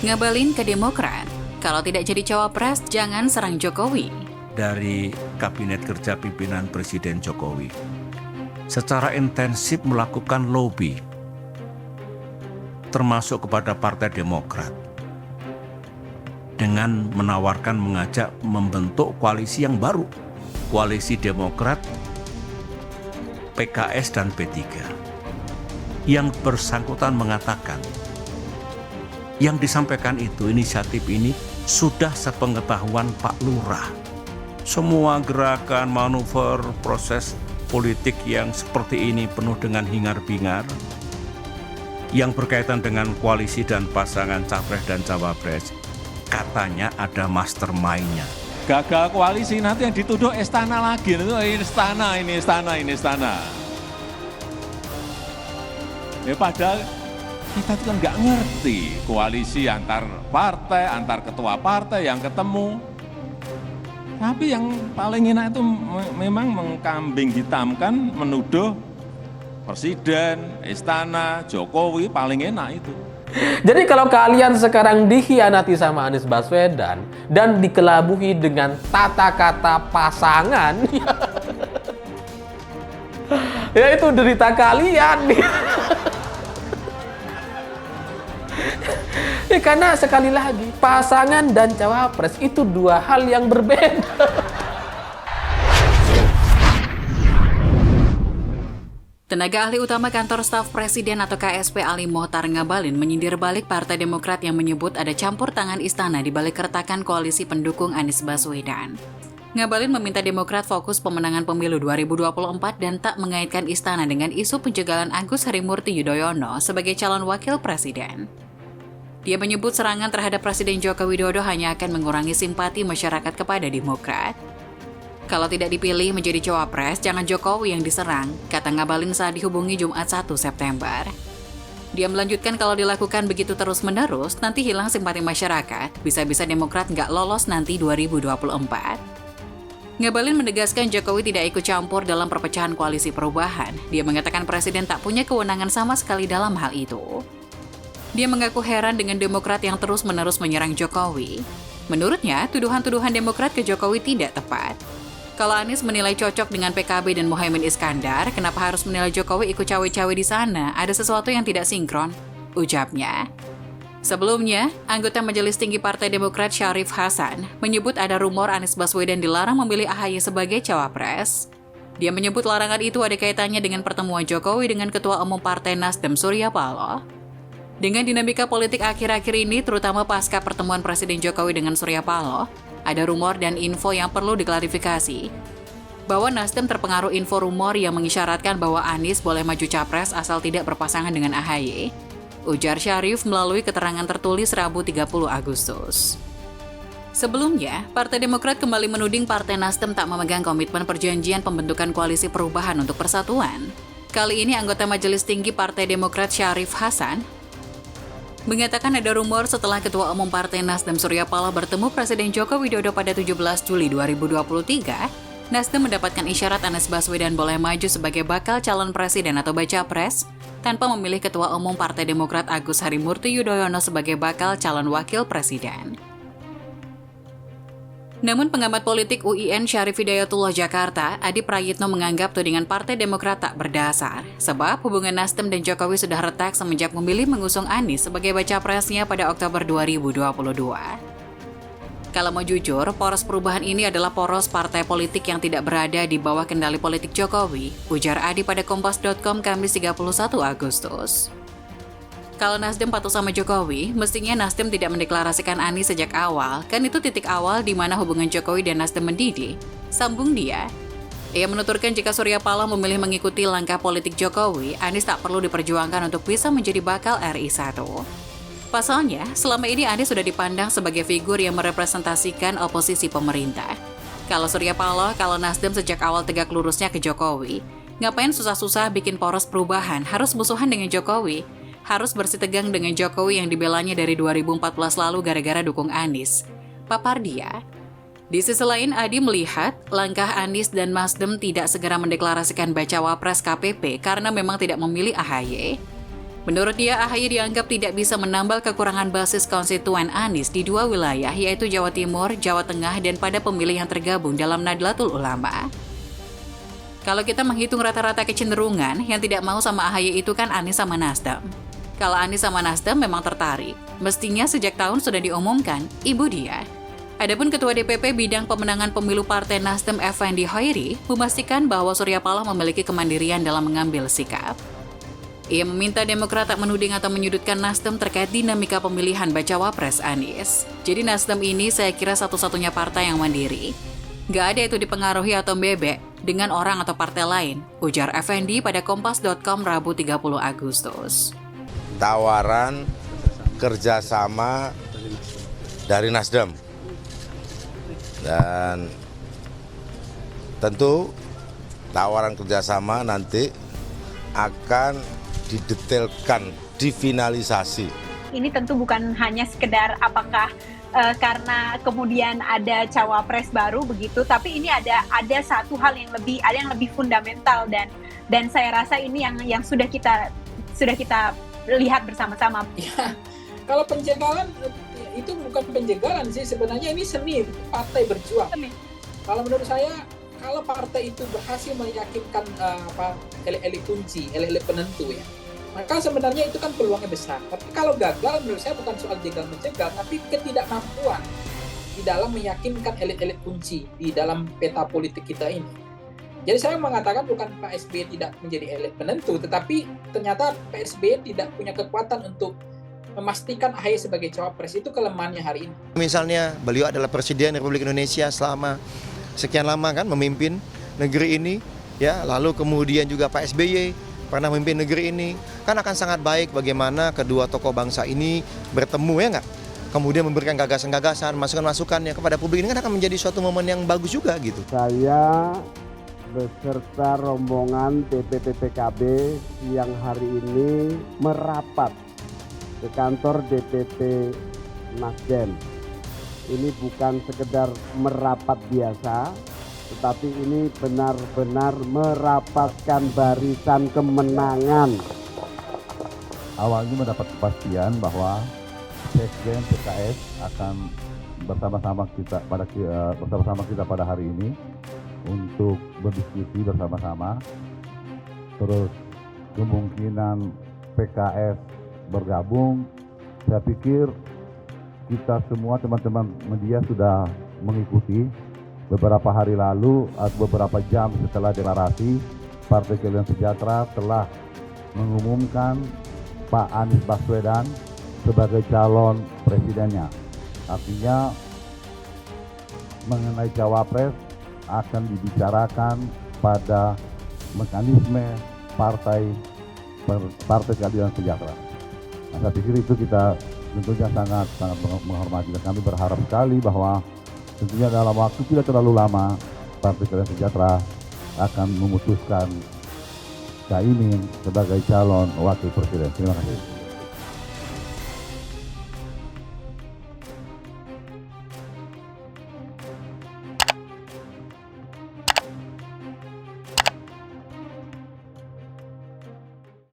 Ngabalin ke Demokrat, kalau tidak jadi cawapres jangan serang Jokowi. Dari Kabinet Kerja Pimpinan Presiden Jokowi secara intensif melakukan lobby, termasuk kepada Partai Demokrat, dengan menawarkan mengajak membentuk koalisi yang baru, koalisi Demokrat, PKS, dan P3. Yang bersangkutan mengatakan, yang disampaikan itu, inisiatif ini sudah sepengetahuan Pak Lurah. Semua gerakan, manuver, proses politik yang seperti ini penuh dengan hingar-bingar, yang berkaitan dengan koalisi dan pasangan capres dan cawapres, katanya ada mastermind-nya. Gagal koalisi nanti yang dituduh istana lagi, ini istana. Ya padahal kita itu kan nggak ngerti koalisi antar partai, antar ketua partai yang ketemu. Tapi yang paling enak itu memang mengkambing hitamkan, menuduh Presiden, Istana, Jokowi paling enak itu. Jadi kalau kalian sekarang dikhianati sama Anies Baswedan dan dikelabuhi dengan tata kata pasangan, ya itu derita kalian. Ya, karena sekali lagi pasangan dan cawapres itu dua hal yang berbeda. Tenaga ahli utama kantor staf presiden atau KSP Ali Mohtar Ngabalin menyindir balik Partai Demokrat yang menyebut ada campur tangan istana di balik keretakan koalisi pendukung Anies Baswedan. Ngabalin meminta Demokrat fokus pemenangan pemilu 2024 dan tak mengaitkan istana dengan isu penjagalan Agus Harimurti Yudhoyono sebagai calon wakil presiden. Dia menyebut serangan terhadap Presiden Joko Widodo hanya akan mengurangi simpati masyarakat kepada Demokrat. Kalau tidak dipilih menjadi cawapres, jangan Jokowi yang diserang, kata Ngabalin saat dihubungi Jumat 1 September. Dia melanjutkan kalau dilakukan begitu terus-menerus, nanti hilang simpati masyarakat, bisa-bisa Demokrat nggak lolos nanti 2024. Ngabalin menegaskan Jokowi tidak ikut campur dalam perpecahan koalisi perubahan. Dia mengatakan Presiden tak punya kewenangan sama sekali dalam hal itu. Dia mengaku heran dengan Demokrat yang terus-menerus menyerang Jokowi. Menurutnya, tuduhan-tuduhan Demokrat ke Jokowi tidak tepat. Kalau Anies menilai cocok dengan PKB dan Muhaimin Iskandar, kenapa harus menilai Jokowi ikut cawe-cawe di sana? Ada sesuatu yang tidak sinkron, ucapnya. Sebelumnya, anggota Majelis Tinggi Partai Demokrat Syarif Hasan menyebut ada rumor Anies Baswedan dilarang memilih AHY sebagai cawapres. Dia menyebut larangan itu ada kaitannya dengan pertemuan Jokowi dengan Ketua Umum Partai Nasdem Surya Paloh. Dengan dinamika politik akhir-akhir ini, terutama pasca pertemuan Presiden Jokowi dengan Surya Paloh, ada rumor dan info yang perlu diklarifikasi. Bahwa Nasdem terpengaruh info rumor yang mengisyaratkan bahwa Anies boleh maju capres asal tidak berpasangan dengan AHY, ujar Syarif melalui keterangan tertulis Rabu 30 Agustus. Sebelumnya, Partai Demokrat kembali menuding Partai Nasdem tak memegang komitmen perjanjian pembentukan koalisi perubahan untuk persatuan. Kali ini anggota Majelis Tinggi Partai Demokrat Syarif Hasan mengatakan ada rumor setelah Ketua Umum Partai Nasdem Surya Paloh bertemu Presiden Joko Widodo pada 17 Juli 2023, Nasdem mendapatkan isyarat Anies Baswedan boleh maju sebagai bakal calon presiden atau baca pres tanpa memilih Ketua Umum Partai Demokrat Agus Harimurti Yudhoyono sebagai bakal calon wakil presiden. Namun pengamat politik UIN Syarif Hidayatullah Jakarta, Adi Prayitno menganggap tudingan Partai Demokrat tak berdasar, sebab hubungan Nasdem dan Jokowi sudah retak semenjak memilih mengusung Anies sebagai baca presnya pada Oktober 2022. Kalau mau jujur, poros perubahan ini adalah poros partai politik yang tidak berada di bawah kendali politik Jokowi, ujar Adi pada Kompas.com Kamis 31 Agustus. Kalau Nasdem patuh sama Jokowi, mestinya Nasdem tidak mendeklarasikan Anies sejak awal, kan itu titik awal di mana hubungan Jokowi dan Nasdem mendidih, sambung dia. Ia menuturkan jika Surya Paloh memilih mengikuti langkah politik Jokowi, Anies tak perlu diperjuangkan untuk bisa menjadi bakal RI 1. Pasalnya, selama ini Anies sudah dipandang sebagai figur yang merepresentasikan oposisi pemerintah. Kalau Surya Paloh, kalau Nasdem sejak awal tegak lurusnya ke Jokowi, ngapain susah-susah bikin poros perubahan, harus musuhan dengan Jokowi? Harus bersitegang dengan Jokowi yang dibelanya dari 2014 lalu gara-gara dukung Anies, papar dia. Di sisi lain, Adi melihat langkah Anies dan Nasdem tidak segera mendeklarasikan bacawa pres KPP karena memang tidak memilih AHY. Menurut dia, AHY dianggap tidak bisa menambal kekurangan basis konstituen Anies di dua wilayah, yaitu Jawa Timur, Jawa Tengah, dan pada pemilih yang tergabung dalam Nahdlatul Ulama. Kalau kita menghitung rata-rata kecenderungan, yang tidak mau sama AHY itu kan Anies sama Nasdem. Kalau Anies sama Nasdem memang tertarik, mestinya sejak tahun sudah diumumkan, ibu dia. Adapun Ketua DPP Bidang Pemenangan Pemilu Partai Nasdem Effendi Hoiri memastikan bahwa Surya Paloh memiliki kemandirian dalam mengambil sikap. Ia meminta Demokrat tak menuding atau menyudutkan Nasdem terkait dinamika pemilihan bacawa pres Anies. Jadi Nasdem ini saya kira satu-satunya partai yang mandiri. Gak ada itu dipengaruhi atau bebek dengan orang atau partai lain, ujar Effendi pada Kompas.com Rabu 30 Agustus. Tawaran kerjasama dari Nasdem. Dan tentu tawaran kerjasama nanti akan didetailkan, difinalisasi. Ini tentu bukan hanya sekedar apakah karena kemudian ada cawapres baru begitu, tapi ini ada satu hal yang lebih fundamental dan saya rasa ini yang sudah kita lihat bersama-sama. Ya, kalau penjagalan itu bukan penjagalan sih, sebenarnya ini seni partai berjuang. Kalau menurut saya, kalau partai itu berhasil meyakinkan elit-elit kunci, elit-elit penentu ya, maka sebenarnya itu kan peluangnya besar. Tapi kalau gagal, menurut saya bukan soal jegal menjegal, tapi ketidakmampuan di dalam meyakinkan elit-elit kunci di dalam peta politik kita ini. Jadi saya mengatakan bukan Pak SBY tidak menjadi elit penentu, tetapi ternyata Pak SBY tidak punya kekuatan untuk memastikan AHY sebagai cawapres. Itu kelemahannya hari ini. Misalnya beliau adalah Presiden Republik Indonesia selama sekian lama kan memimpin negeri ini, ya, lalu kemudian juga Pak SBY pernah memimpin negeri ini, kan akan sangat baik bagaimana kedua tokoh bangsa ini bertemu, ya nggak? Kemudian memberikan gagasan-gagasan, masukan-masukannya kepada publik, ini kan akan menjadi suatu momen yang bagus juga gitu. Saya beserta rombongan DPP PKB yang hari ini merapat ke kantor DPP Nasdem. Ini bukan sekedar merapat biasa, tetapi ini benar-benar merapatkan barisan kemenangan. Awalnya mendapat kepastian bahwa Sekjen PKS akan bersama-sama kita pada hari ini untuk berdiskusi bersama-sama. Terus kemungkinan PKS bergabung, saya pikir kita semua teman-teman media sudah mengikuti. Beberapa hari lalu, atau beberapa jam setelah deklarasi, Partai Keadilan Sejahtera telah mengumumkan Pak Anies Baswedan sebagai calon presidennya. Artinya mengenai cawapres akan dibicarakan pada mekanisme Partai Keadilan Sejahtera. Nah, saya pikir itu kita tentunya sangat menghormati, dan kami berharap sekali bahwa tentunya dalam waktu tidak terlalu lama Partai Keadilan Sejahtera akan memutuskan Caimin sebagai calon wakil presiden. Terima kasih.